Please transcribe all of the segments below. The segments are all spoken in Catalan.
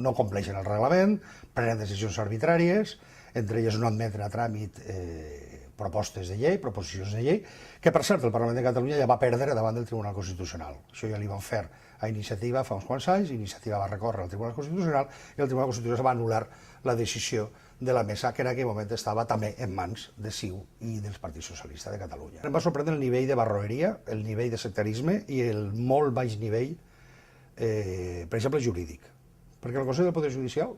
no compleixen el reglament, prenen decisions arbitràries, entre elles no admeten a tràmit propostes de llei, proposicions de llei, que per cert el Parlament de Catalunya ja va perdre davant del Tribunal Constitucional. Això ja li van fer a Iniciativa fa uns quants anys, Iniciativa va recórrer al Tribunal Constitucional i el Tribunal Constitucional va anul·lar la decisió de la mesa, que en aquell moment estava també en mans de CiU i del Partit Socialista de Catalunya. Em va sorprendre el nivell de barroeria, el nivell de sectarisme i el molt baix nivell, per exemple, jurídic. Perquè el Consell del Poder Judicial,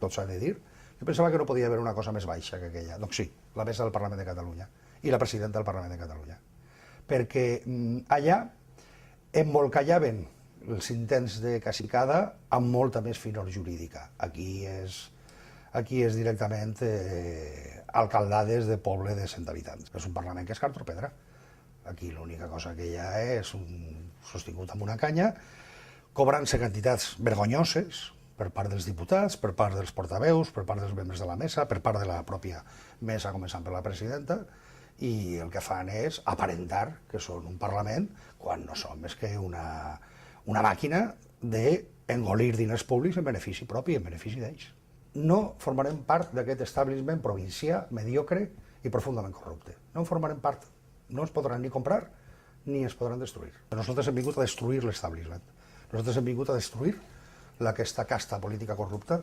tot s'ha de dir, jo pensava que no podia haver una cosa més baixa que aquella. Doncs sí, la mesa del Parlament de Catalunya i la presidenta del Parlament de Catalunya. Perquè allà embolcallaven els intents de cacicada amb molta més finor jurídica. Aquí és directament alcaldades de poble de 100 habitants. És un Parlament que és cartró pedra. Aquí l'única cosa que hi ha és un sostingut amb una canya, cobrant-se quantitats vergonyoses per part dels diputats, per part dels portaveus, per part dels membres de la mesa, per part de la pròpia mesa, començant per la presidenta, i el que fan és aparentar que són un Parlament quan no són més que una màquina d'engolir diners públics en benefici propi, en benefici d'ells. No formarem part d'aquest establishment provincià, mediocre i profundament corrupte. No en formarem part. No es podran ni comprar ni es podran destruir. Nosaltres hem vingut a destruir l'establishment. Nosaltres hem vingut a destruir aquesta casta política corrupta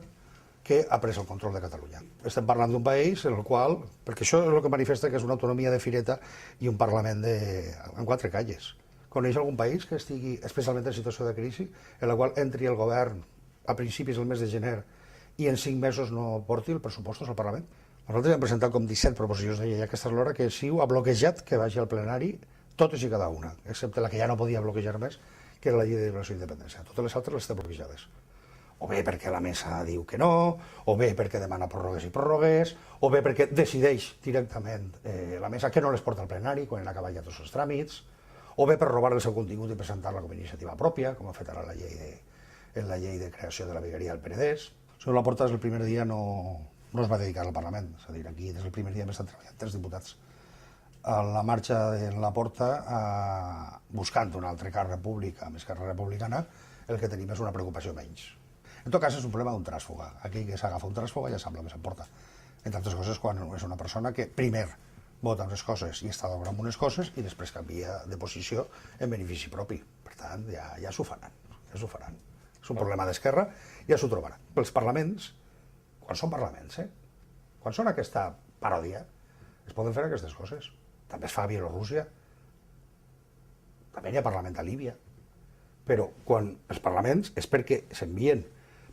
que ha pres el control de Catalunya. Estem parlant d'un país en el qual, perquè això és el que manifesta que és una autonomia de fireta i un Parlament en quatre calles. Coneix algun país que estigui especialment en situació de crisi, en la qual entri el govern a principis del mes de gener i en 5 mesos no porti els pressupostos al Parlament? Nosaltres hem presentat com 17 proposicions de llei. Aquesta és l'hora que CiU ha bloquejat que vagi al plenari totes i cada una, excepte la que ja no podia bloquejar més, que era la llei de declaració d'independència. Totes les altres les té bloquejades. O bé perquè la mesa diu que no, o bé perquè demana pròrrogues i pròrrogues, o bé perquè decideix directament la mesa que no les porta al plenari quan han acabat ja tots els tràmits, o bé per robar el seu contingut i presentar-la com a iniciativa pròpia, com ha fet ara en la llei de creació de la vegueria del Penedès. El senyor Laporta des del primer dia no es va dedicar al Parlament, és a dir, aquí des del primer dia hem estat treballant 3 diputats a la marxa de Laporta buscant un altre càrrec públic amb Esquerra Republicana, el que tenim és una preocupació menys. En tot cas, és un problema d'un tràsfuga. Aquí que s'agafa un tràsfuga ja sap el que s'emporta. Entre altres coses, quan és una persona que primer vota unes coses i està d'acord amb unes coses i després canvia de posició en benefici propi. Per tant, ja s'ho faran. És un problema d'Esquerra, ja s'ho trobaran. Els parlaments, quan són parlaments, quan són aquesta paròdia, es poden fer aquestes coses. També es fa a Bielorússia, també hi ha Parlament a Líbia. Però quan els parlaments és perquè s'envien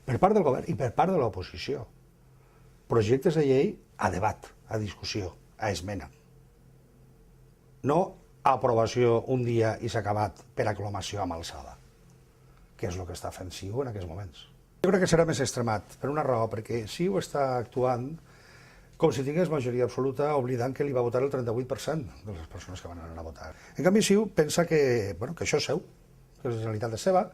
per part del govern i per part de l'oposició projectes de llei a debat, a discussió, a esmena. No a aprovació un dia i s'ha acabat per aclamació amb alçada, que és el que està fent CiU en aquests moments. Jo crec que serà més extremat, per una raó, perquè CiU està actuant com si tingués majoria absoluta, oblidant que li va votar el 38% de les persones que van anar a votar. En canvi, CiU pensa que això és seu, que la Generalitat és seva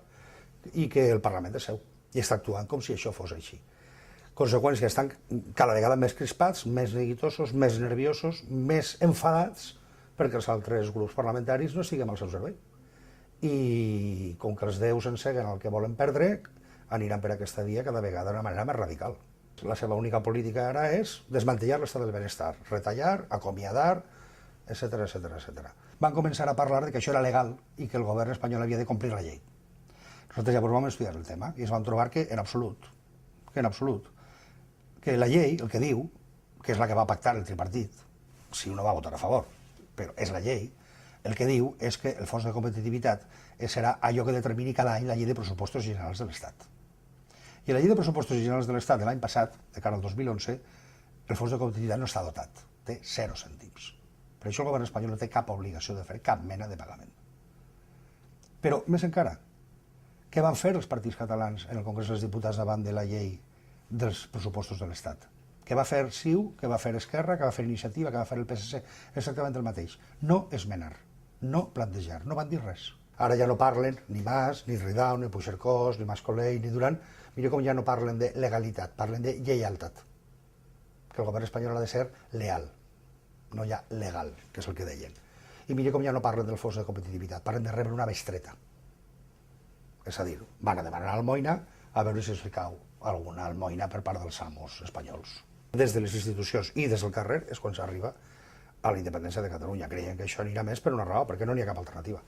i que el Parlament és seu, i està actuant com si això fos així. Conseqüents que estan cada vegada més crispats, més neguitosos, més nerviosos, més enfadats perquè els altres grups parlamentaris no estiguem al seu servei. I com que els déus enseguen el que volen perdre, aniran per aquesta via cada vegada d'una manera més radical. La seva única política ara és desmantellar l'estat del benestar, retallar, acomiadar, etc. Van començar a parlar que això era legal i que el govern espanyol havia de complir la llei. Nosaltres llavors vam estudiar el tema i es van trobar que en absolut, que la llei, el que diu, que és la que va pactar el tripartit, si uno va votar a favor, però és la llei, el que diu és que el fons de competitivitat serà allò que determini cada any la llei de pressupostos generals de l'Estat. I la llei de pressupostos generals de l'Estat de l'any passat, de cara al 2011, el fons de competitivitat no està dotat, té 0 cèntims. Per això el govern espanyol no té cap obligació de fer cap mena de pagament. Però, més encara, què van fer els partits catalans en el Congrés dels Diputats davant de la llei dels pressupostos de l'Estat? Què va fer CiU, què va fer Esquerra, què va fer Iniciativa, què va fer el PSC? Exactament el mateix. No esmenar, no plantejar, no van dir res. Ara ja no parlen ni Mas, ni Ridao, ni Puigcercós, ni Mas-Colell, ni Duran. Mira com ja no parlen de legalitat, parlen de lleialtat. Que el govern espanyol ha de ser leal, no ja legal, que és el que deien. I mira com ja no parlen del fons de competitivitat, parlen de rebre una bestreta. És a dir, van a demanar al Moina a veure si els cau alguna almoina per part dels amos espanyols. Des de les institucions i des del carrer és quan s'arriba a la independència de Catalunya. Creien que això anirà més per una raó, perquè no n'hi ha cap alternativa.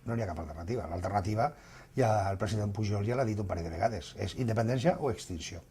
No n'hi ha cap alternativa. L'alternativa, ja el president Pujol ja l'ha dit un parell de vegades, és independència o extinció.